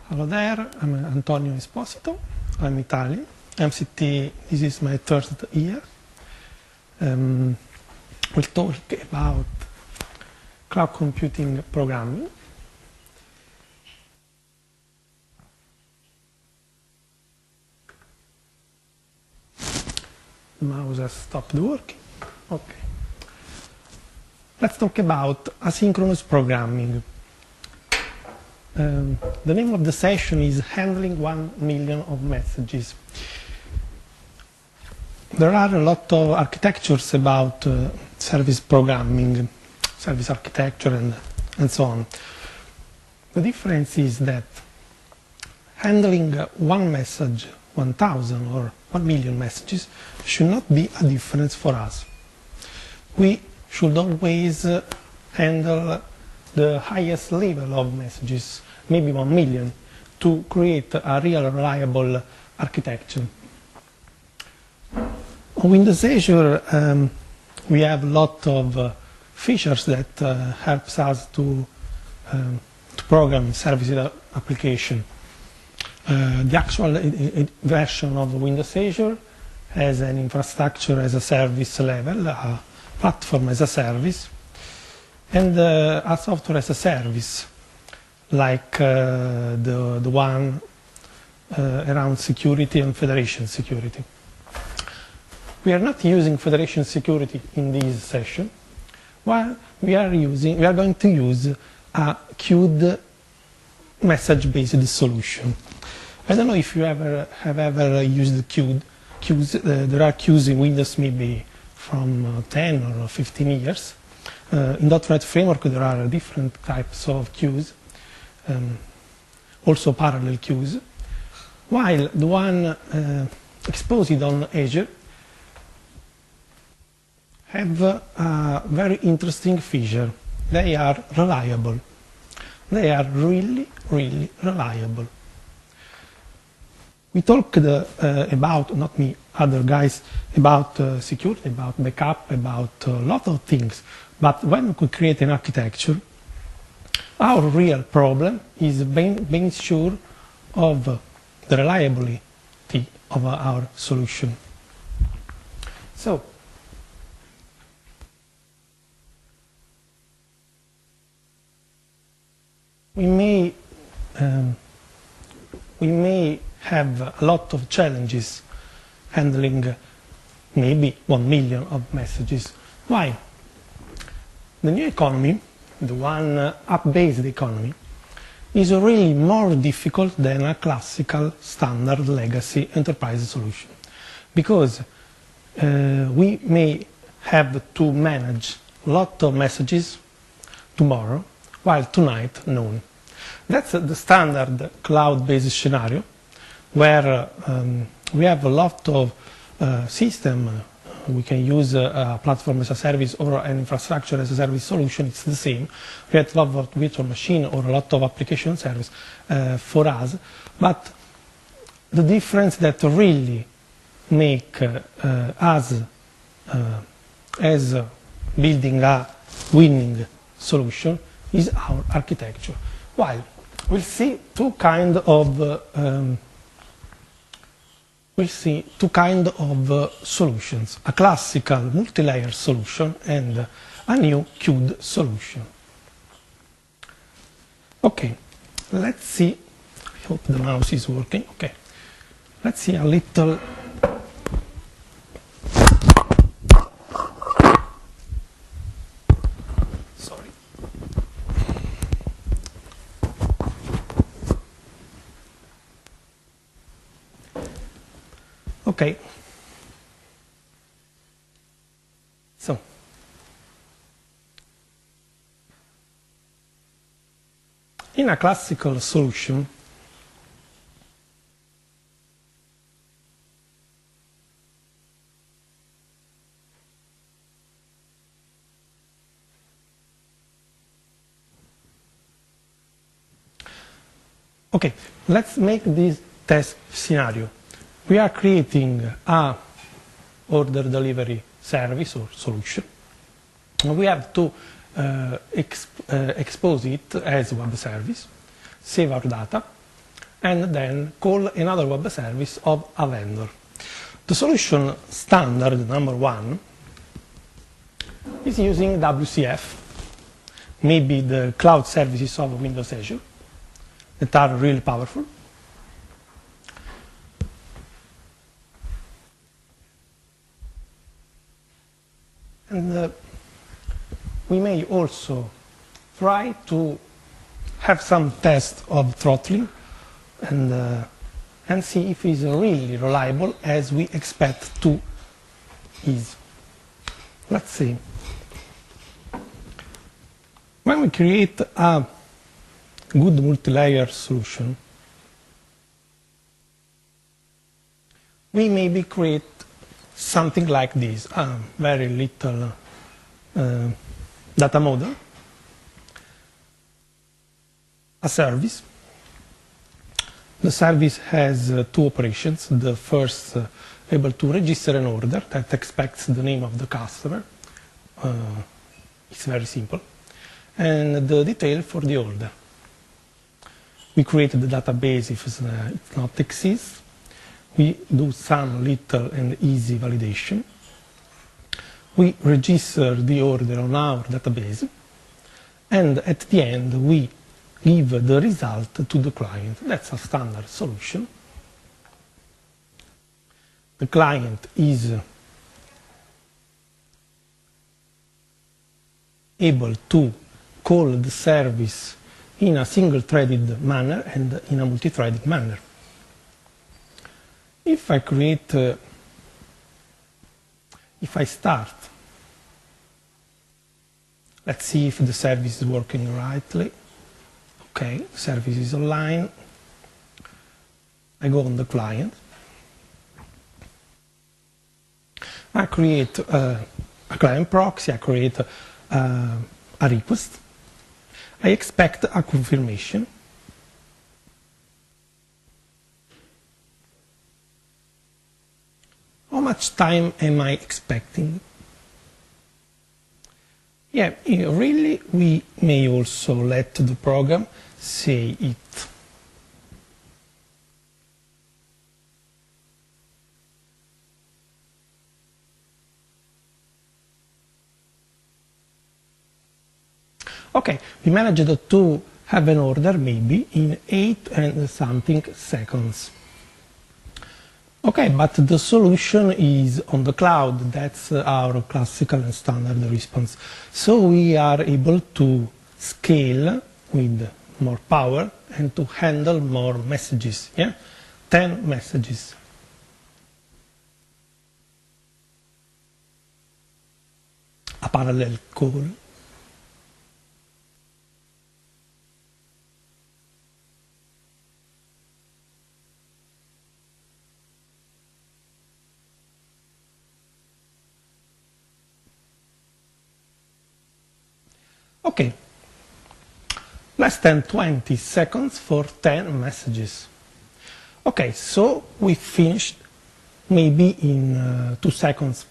Hello there, I'm Antonio Esposito, I'm Italian, MCT, this is my third year. We'll talk about cloud computing programming. The mouse has stopped working. Okay. Let's talk about asynchronous programming. The name of the session is Handling 1 million of messages. There are a lot of architectures about service programming, service architecture and so on. The difference is that handling one message, 1,000 or 1 million messages should not be a difference for us. We should always handle the highest level of messages, maybe 1 million, to create a real reliable architecture. On Windows Azure, we have a lot of features that helps us to program service application. The actual version of Windows Azure has an infrastructure as a service level, a platform as a service, and a software as a service, like the one around security and federation security. We are not using federation security in this session. While we are going to use a queued message-based solution. I don't know if you have ever used queues. There are queues in Windows maybe from 10 or 15 years. In .NET Framework there are different types of queues, also parallel queues, while the one exposed on Azure have a very interesting feature. They are reliable. They are really, really reliable. We talked about, not me, other guys, about security, about backup, about a lot of things. But when we create an architecture, our real problem is being sure of the reliability of our solution. So, we may have a lot of challenges handling maybe 1 million of messages. Why? The new economy, the one app-based economy, is really more difficult than a classical standard legacy enterprise solution, because we may have to manage a lot of messages tomorrow, while tonight none. That's the standard cloud-based scenario, where we have a lot of system. We can use a platform as a service or an infrastructure as a service solution. It's the same. We have a lot of virtual machine or a lot of application service for us. But the difference that really make us as building a winning solution is our architecture. While we'll see two kind of solutions: a classical multi-layer solution and a new queued solution. Okay, let's see. I hope the mouse is working. Okay, let's see a little. Sorry. Okay. So, in a classical solution, okay, let's make this test scenario. We are creating a order delivery service or solution. We have to expose it as web service, save our data, and then call another web service of a vendor. The solution standard, number one, is using WCF, maybe the cloud services of Windows Azure, that are really powerful. And we may also try to have some test of throttling and see if it's really reliable as we expect to is. Let's see. When we create a good multi-layer solution, we maybe create something like this, a very little data model, a service. The service has two operations. The first, able to register an order that expects the name of the customer. It's very simple. And the detail for the order. We create the database if it not exists. We do some little and easy validation. We register the order on our database. And at the end, we give the result to the client. That's a standard solution. The client is able to call the service in a single-threaded manner and in a multi-threaded manner. If I create, if I start, let's see if the service is working rightly. Okay, the service is online. I go on the client. I create a client proxy, I create a request. I expect a confirmation. How much time am I expecting? Yeah, really, we may also let the program say it. Okay, we managed to have an order maybe in 8 and something seconds. Okay, but the solution is on the cloud. That's our classical and standard response. So we are able to scale with more power and to handle more messages. Yeah, 10 messages. A parallel call. Okay, less than 20 seconds for 10 messages. Okay, so we finished maybe in 2 seconds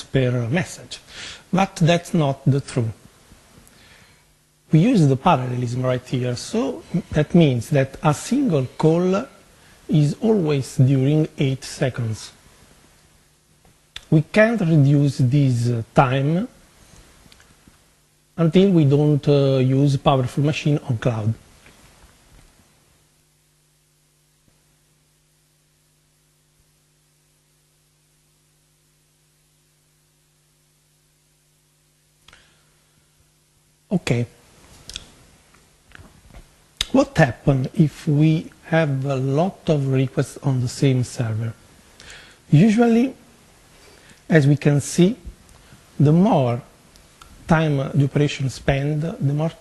per message, but that's not the truth. We use the parallelism right here, so that means that a single call is always during 8 seconds. We can't reduce this time until we don't use powerful machine on cloud. Okay. What happens if we have a lot of requests on the same server? Usually, as we can see, the more time the operation spend, the more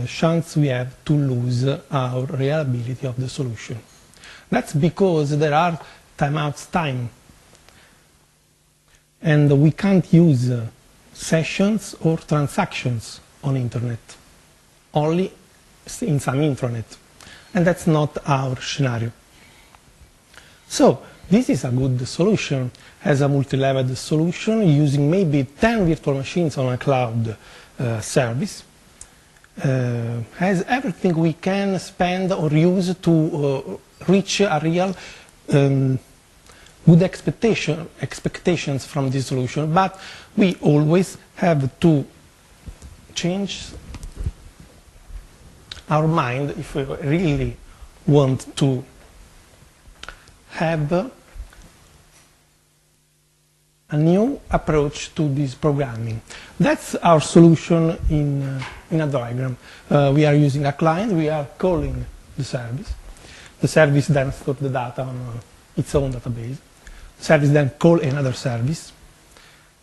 chance we have to lose our reliability of the solution. That's because there are timeouts time, and we can't use sessions or transactions on internet, only in some intranet, and that's not our scenario. So this is a good solution as a multi-level solution using maybe 10 virtual machines on a cloud service. has everything we can spend or use to reach a real good expectations from this solution, but we always have to change our mind if we really want to have a new approach to this programming. That's our solution in a diagram. We are using a client, we are calling the service. The service then stores the data on its own database. The service then calls another service,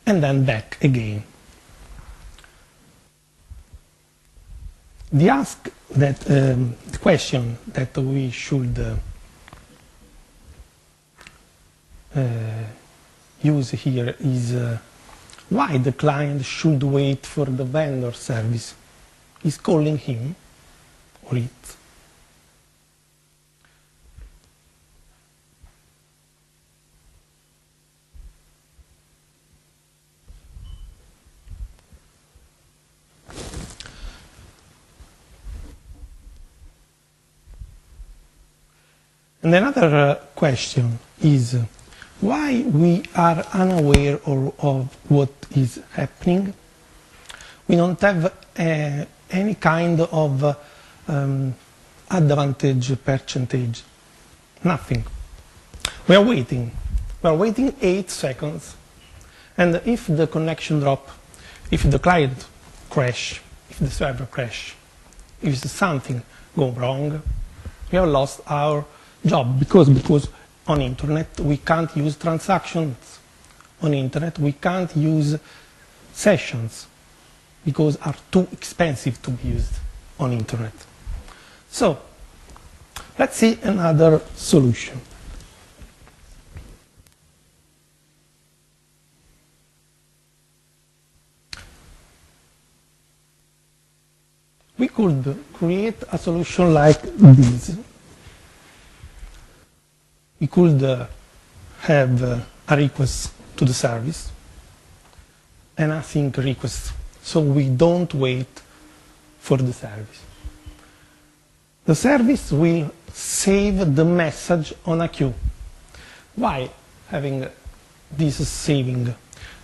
and then back again. The question that we should use here is why the client should wait for the vendor service. Is calling him or it. And another question is why we are unaware of what is happening. We don't have any kind of advantage percentage, nothing. We are waiting. We are waiting 8 seconds. And if the connection drop, if the client crash, if the server crash, if something go wrong, we have lost our job because on internet we can't use transactions. On internet we can't use sessions because are too expensive to be used on internet. So let's see another solution. We could create a solution like this. We could have a request to the service and a async request, so we don't wait for the service. The service will save the message on a queue. Why having this saving?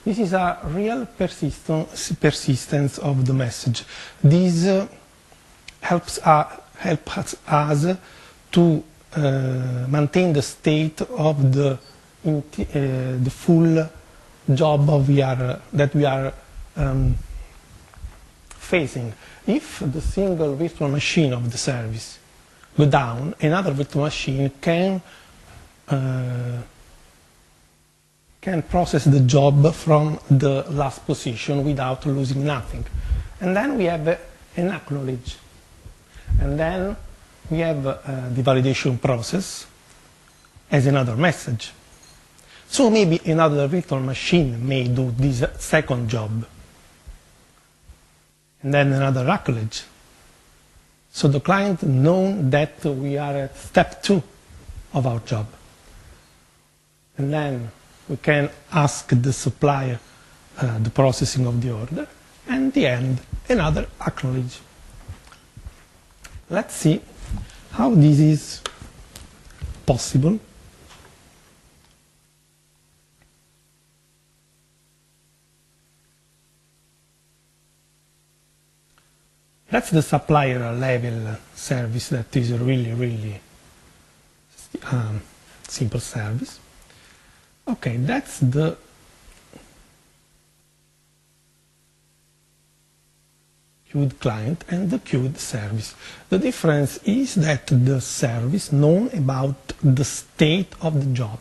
This is a real persistence of the message. This helps us to maintain the state of the full job that we are facing. If the single virtual machine of the service go down, another virtual machine can process the job from the last position without losing nothing. And then we have an acknowledge. And then we have the validation process as another message. So maybe another virtual machine may do this second job. And then another acknowledge. So the client knows that we are at step 2 of our job. And then we can ask the supplier the processing of the order. And at the end, another acknowledge. Let's see how this is possible. That's the supplier level service that is a really simple service. Okay, that's the queued client and the queued service. The difference is that the service knows about the state of the job.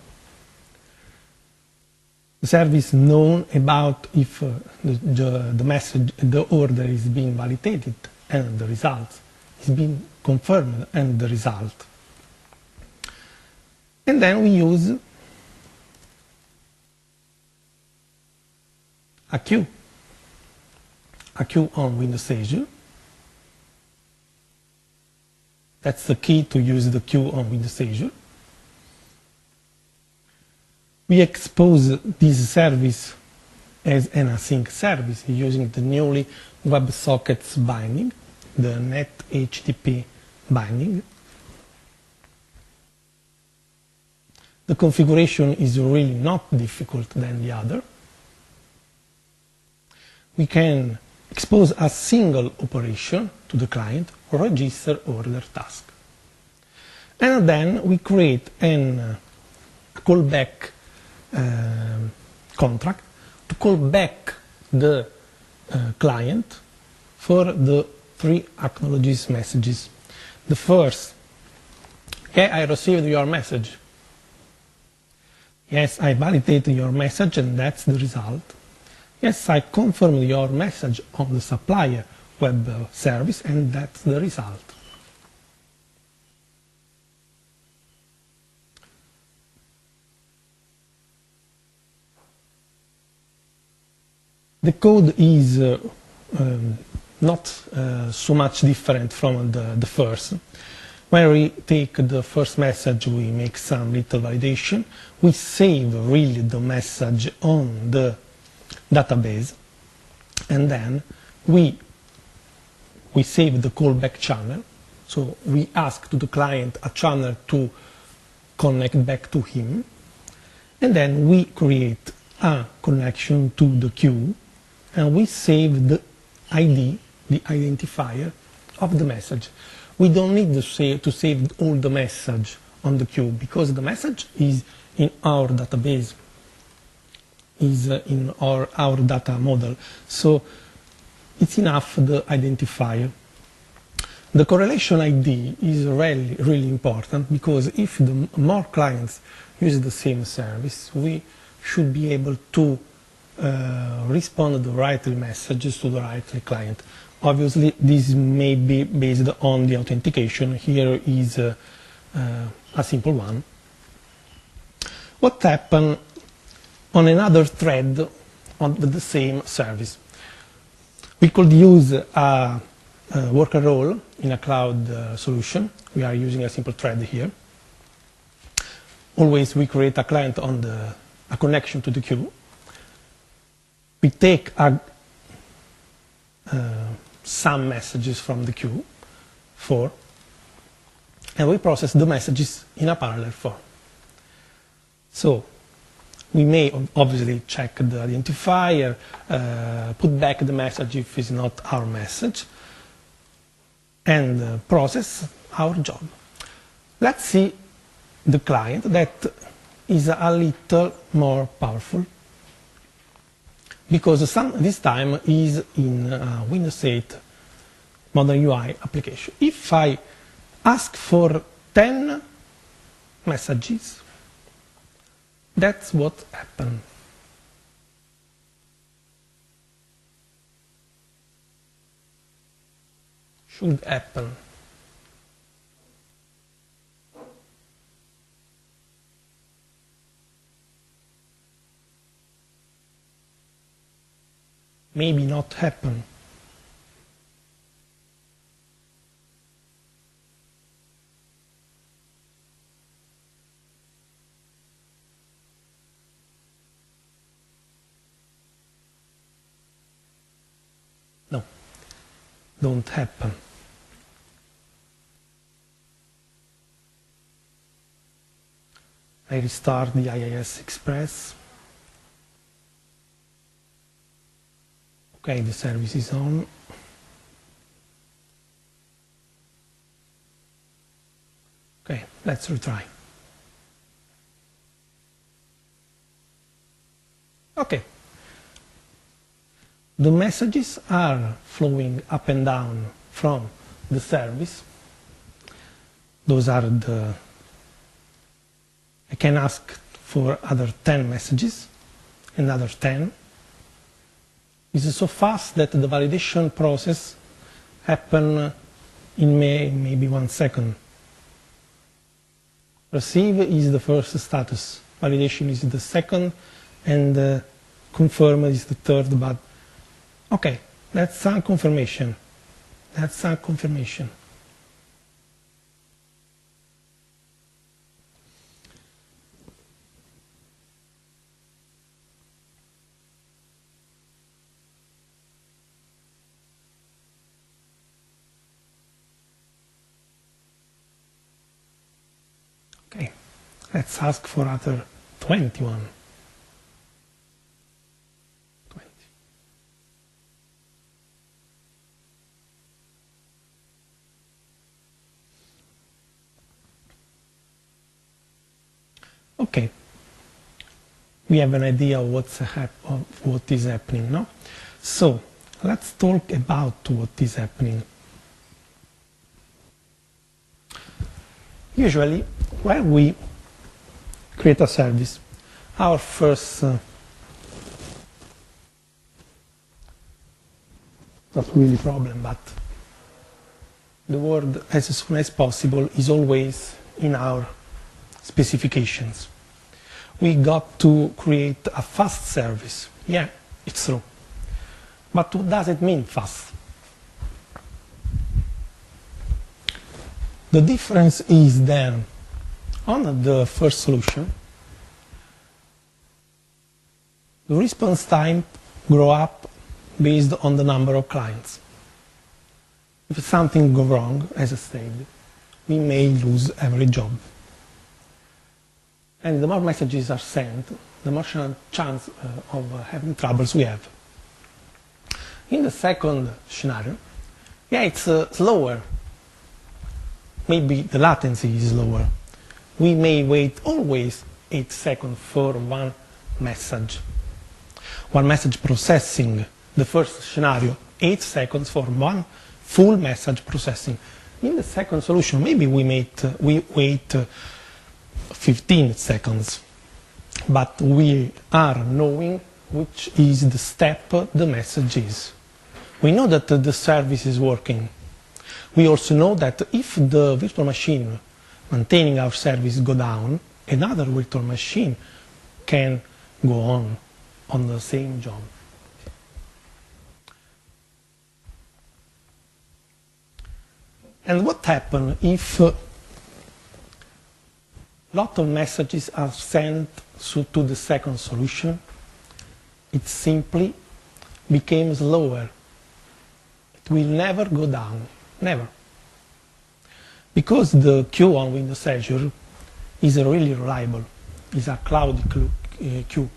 The service knows about if the message, the order is being validated and the result is being confirmed and the result. And then we use a queue on Windows Azure. That's the key to use the queue on Windows Azure. We expose this service as an async service using the newly WebSockets binding. the net HTTP binding. The configuration is really not difficult than the other. We can expose a single operation to the client or register order task. And then we create a callback contract to call back the client for the 3 acknowledges messages. The first, okay, I received your message. Yes, I validated your message and that's the result. Yes, I confirmed your message on the supplier web service and that's the result. The code is not so much different from the first. When we take the first message, we make some little validation. We save really the message on the database, and then we save the callback channel. So we ask to the client a channel to connect back to him, and then we create a connection to the queue, and we save the ID, the identifier of the message. We don't need to save all the message on the queue because the message is in our database, is in our data model. So it's enough the identifier. The correlation ID is really, really important because if the more clients use the same service, we should be able to respond the right messages to the right client. Obviously, this may be based on the authentication. Here is a simple one. What happened on another thread on the same service? We could use a worker role in a cloud solution. We are using a simple thread here. Always we create a client on a connection to the queue. We take some messages from the queue, 4, and we process the messages in a parallel form. So we may obviously check the identifier, put back the message if it's not our message, and process our job. Let's see the client that is a little more powerful, because this time is in Windows 8 Modern UI application. If I ask for 10 messages, that's what happened. Should happen. Maybe not happen. No, don't happen. I restart the IIS Express. Okay, the service is on. Okay, let's retry. Okay. The messages are flowing up and down from the service. Those are I can ask for other 10 messages, another 10. It's so fast that the validation process happens in maybe 1 second. Receive is the first status, validation is the second, and confirm is the third, but okay, that's a confirmation. That's a confirmation. Okay, let's ask for other 21. 20. Okay, we have an idea of what is happening, no? So let's talk about what is happening. Usually, when we create a service, our first not really problem, but the word as soon as possible is always in our specifications. We got to create a fast service. Yeah, it's true. But what does it mean, fast? The difference is then, on the first solution, the response time grow up based on the number of clients. If something goes wrong, as I said, we may lose every job. And the more messages are sent, the more chance of having troubles we have. In the second scenario, yeah, it's slower. Maybe the latency is lower. We may wait always 8 seconds for one message. One message processing, the first scenario, 8 seconds for one full message processing. In the second solution, maybe we wait 15 seconds, but we are knowing which is the step the message is. We know that the service is working. We also know that if the virtual machine maintaining our service go down, another virtual machine can go on the same job. And what happens if a lot of messages are sent to the second solution? It simply becomes slower. It will never go down, never. Because the queue on Windows Azure is really reliable. It's a cloud queue.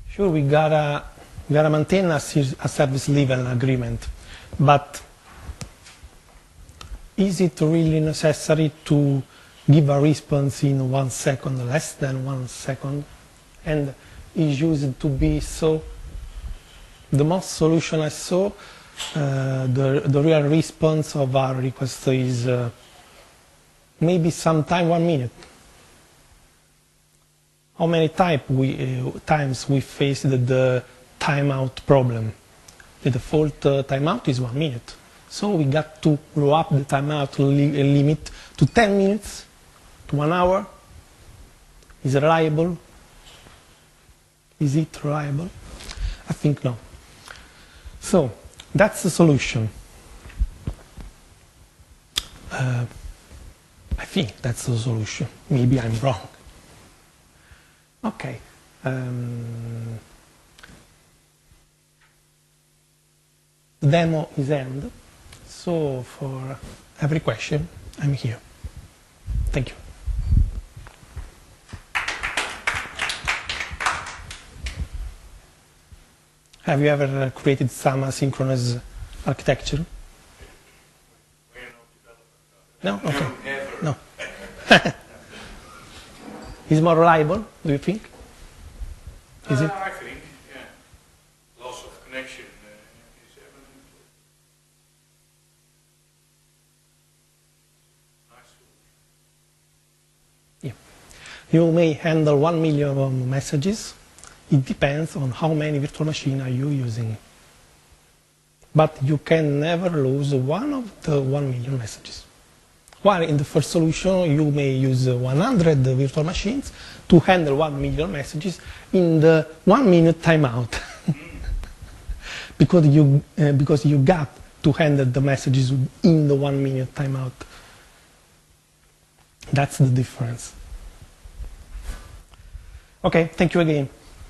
Sure, we gotta maintain a service level agreement, but is it really necessary to give a response in 1 second, less than 1 second? And is used to be so? The most solution I saw, the real response of our request is maybe sometime 1 minute. How many times we faced the timeout problem? The default timeout is 1 minute. So we got to grow up the timeout limit to 10 minutes, to 1 hour. Is it reliable? Is it reliable? I think no. So that's the solution. I think that's the solution. Maybe I'm wrong. Okay. The demo is end. So for every question, I'm here. Thank you. Have you ever created some asynchronous architecture? No? Okay. No. Is more reliable, do you think? Is it? I think, yeah. Loss of connection is evident. Nice. Yeah. You may handle 1 million messages. It depends on how many virtual machines are you using. But you can never lose one of the 1 million messages. While in the first solution, you may use 100 virtual machines to handle 1 million messages in the 1 minute timeout. because you got to handle the messages in the 1 minute timeout. That's the difference. Okay, thank you again.